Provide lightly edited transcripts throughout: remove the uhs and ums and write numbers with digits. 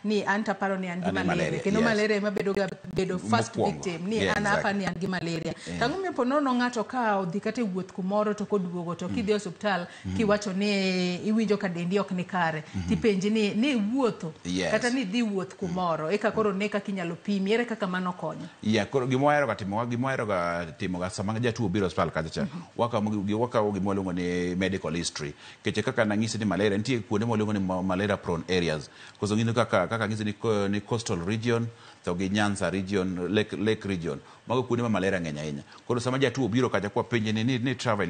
ni anta paro ni an gi malaria kendo malaria ema bedo first victim ni an apa ni an gi malaria tangu mi ponono ngato ka odhi kate wuoth kumoro to koduogo to kidhi hospital kiwacho ni iwinjo ka dendi ok ni kare tipenji ni wuotho kata ni dhi wuoth kumoro eka koro ne kaka inyalo pimi ere kaka mano konyo koro gimoero ga timo ga sama jatuo biro hospital kacha waka gimoluongo ni medical history keche kaka nangisi ni malaria nitie kuonde moluongo ni malaria prone areas koso ngino kaka ngisi ni coastal region to gi Nyanza region lake region mago kuonde ma malaria ng'eny ahinya koro sama jatuo biro kacha kwa penje ni travel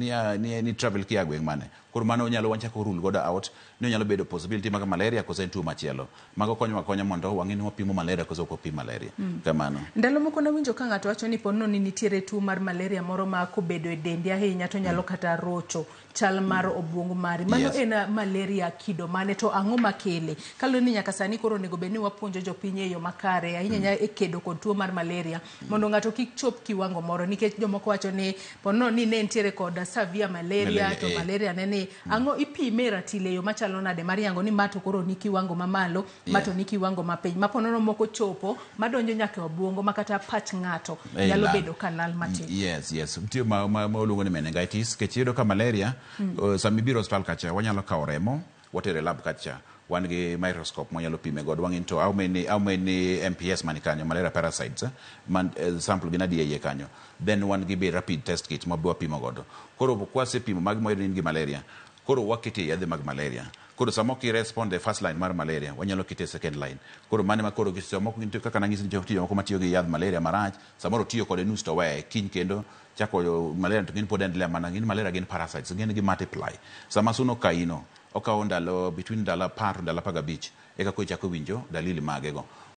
ni travel kia gweng mane koro mano nyalo wancha ko rule goda out ni nyalo bedo possibility mag malaria koso tuo machielo mago konyo mondo wang'ini wapimo malaria koso ko pimo malaria kamano ndalo moko na winjo ka ng'ato wacho ni pono ni nitiere tuo mar malaria moro ma ko bedo e dendi ahinya to nyalo kata rocho chal mar obwongo mari mano en malaria kido mane to ang'o makele kalo ni nyaka sani koro nego bedni wapuonjo jopiny e yo makare ahinya e kedo kod tuo mar malaria mondo ng'ato kik chop kiwango moro nikech jomoko wacho ni pono ni ne nitiere kod severe malaria to malaria ne ang'o ipime ratile yo machalo nade mar yango ni mato koro ni kiwango mamalo mato ni kiwango mapiny maponono moko chopo madonjo nyaka obwongo makata pach ng'ato nyalo bedo kanal matin yes mtio ma oluongo ni meningitis kechido ka malaria sami biro hospital kacha wanyalo kawo remo watere lab kacha wan gi microscope monyalo pime god wang'in to how many MPS mani kanyo malaria parasites sample gina diye kanyo then wan gi rapid test kit mabwa pimo godo koro kwase pimo mag moyed ni malaria koro wakete yadhe mag malaria koro samo ki respond the first line mar malaria wanyalo kite second line koro mane ma koro samo kinto kaka nangisi jotiyo ko matiyo gi yadh malaria marach samoro tiyo kode nus to we kiny kendo chako malaria to gin pod endelea mana gin malaria gin parasites gin gi multiply sama suno kaino okawo ndalo between ndalo 10 ndalo 15 eka ko chako winjo dalili magego